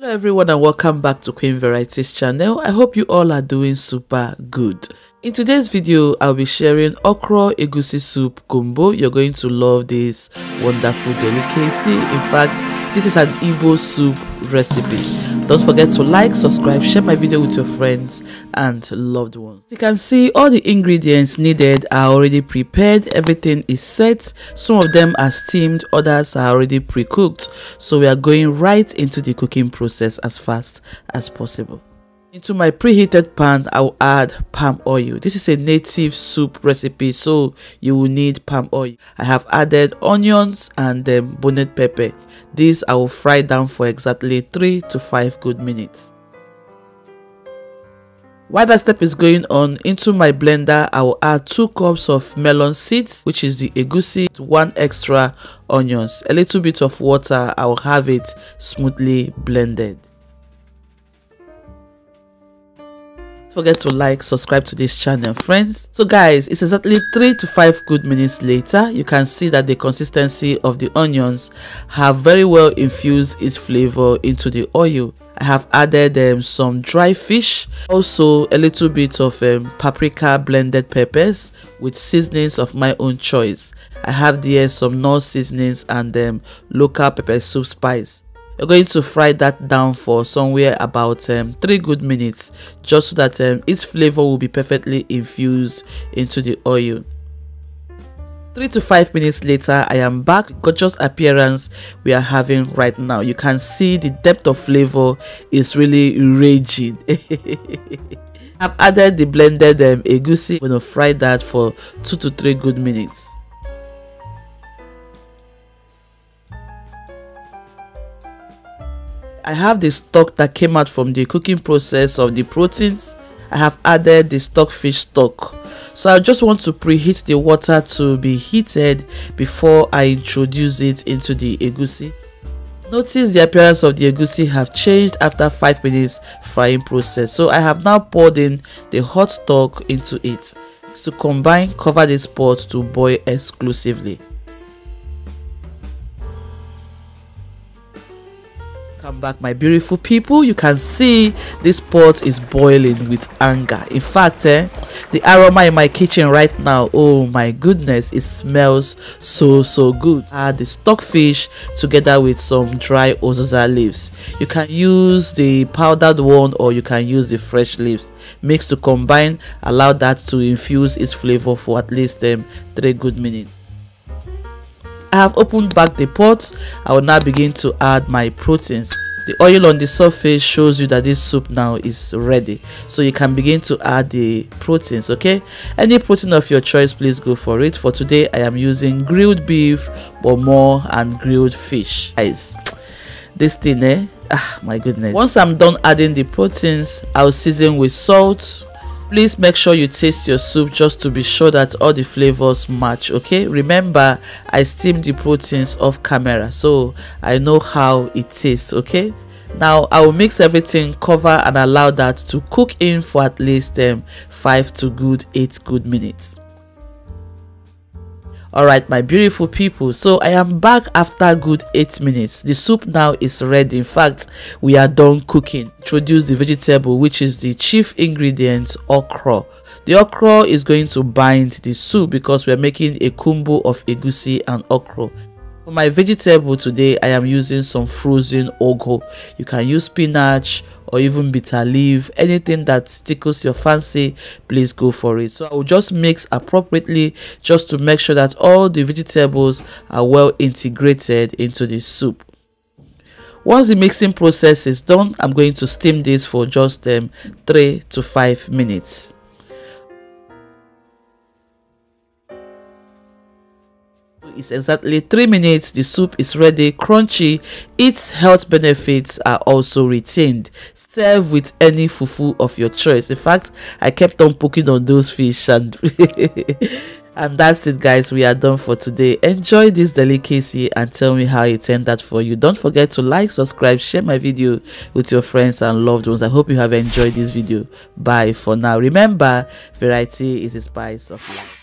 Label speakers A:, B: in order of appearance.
A: Hello everyone and welcome back to Queenvarieties channel. I hope you all are doing super good. In today's video, I'll be sharing Okro Egusi soup combo. You're going to love this wonderful delicacy. In fact, this is an Igbo soup recipe. Don't forget to like, subscribe, share my video with your friends and loved ones. You can see all the ingredients needed are already prepared. Everything is set. Some of them are steamed, others are already pre-cooked. So we are going right into the cooking process as fast as possible. Into my preheated pan, I'll add palm oil. This is a native soup recipe, so you will need palm oil. I have added onions and bonnet pepper. These I will fry down for exactly 3 to 5 good minutes. While that step is going on, into my blender, I will add 2 cups of melon seeds, which is the egusi, 1 extra onions, a little bit of water. I will have it smoothly blended. Don't forget to like, subscribe to this channel, friends. So guys, it's exactly 3 to 5 good minutes later. You can see that the consistency of the onions have very well infused its flavor into the oil. I have added some dry fish, also a little bit of paprika blended peppers with seasonings of my own choice. I have there some Knor seasonings and local pepper soup spice. You're going to fry that down for somewhere about 3 good minutes, just so that its flavor will be perfectly infused into the oil. 3 to 5 minutes later, I am back. Gorgeous appearance we are having right now. You can see the depth of flavor is really raging. I've added the blended egusi. I'm going to fry that for 2 to 3 good minutes. I have the stock that came out from the cooking process of the proteins. I have added the stockfish stock. So I just want to preheat the water to be heated before I introduce it into the egusi. Notice the appearance of the egusi have changed after 5 minutes frying process. So I have now poured in the hot stock into it. To combine, cover this pot to boil exclusively. Come back, my beautiful people. You can see this pot is boiling with anger. In fact, the aroma in my kitchen right now, oh my goodness, it smells so good. Add the stockfish together with some dry Uzziea leaves. You can use the powdered one or you can use the fresh leaves. Mix to combine, allow that to infuse its flavor for at least 3 good minutes. I have opened back the pot. I will now begin to add my proteins. The oil on the surface shows you that this soup now is ready, so you can begin to add the proteins. Okay, any protein of your choice, please go for it. For today I am using grilled beef, bonnet and grilled fish. Guys, this thing my goodness. Once I'm done adding the proteins, I'll season with salt. Please make sure you taste your soup just to be sure that all the flavors match. Okay, remember I steamed the proteins off camera, so I know how it tastes. Okay, now I will mix everything, cover and allow that to cook in for at least 5 to 8 good minutes. Alright, my beautiful people, so I am back after good 8 minutes. The soup now is ready. In fact, we are done cooking. Introduce the vegetable, which is the chief ingredient, okro. The okro is going to bind the soup because we are making a combo of egusi and okro. For my vegetable today, I am using some frozen ugu. You can use spinach or even bitter leaf, anything that tickles your fancy, please go for it. So I will just mix appropriately just to make sure that all the vegetables are well integrated into the soup. Once the mixing process is done, I'm going to steam this for just 3 to 5 minutes. It's exactly 3 minutes. The soup is ready, crunchy. Its health benefits are also retained. Serve with any fufu of your choice. In fact, I kept on poking on those fish and and that's it, guys. We are done for today. Enjoy this delicacy and tell me how it turned out for you. Don't forget to like, subscribe, share my video with your friends and loved ones. I hope you have enjoyed this video. Bye for now. Remember, variety is the spice of life.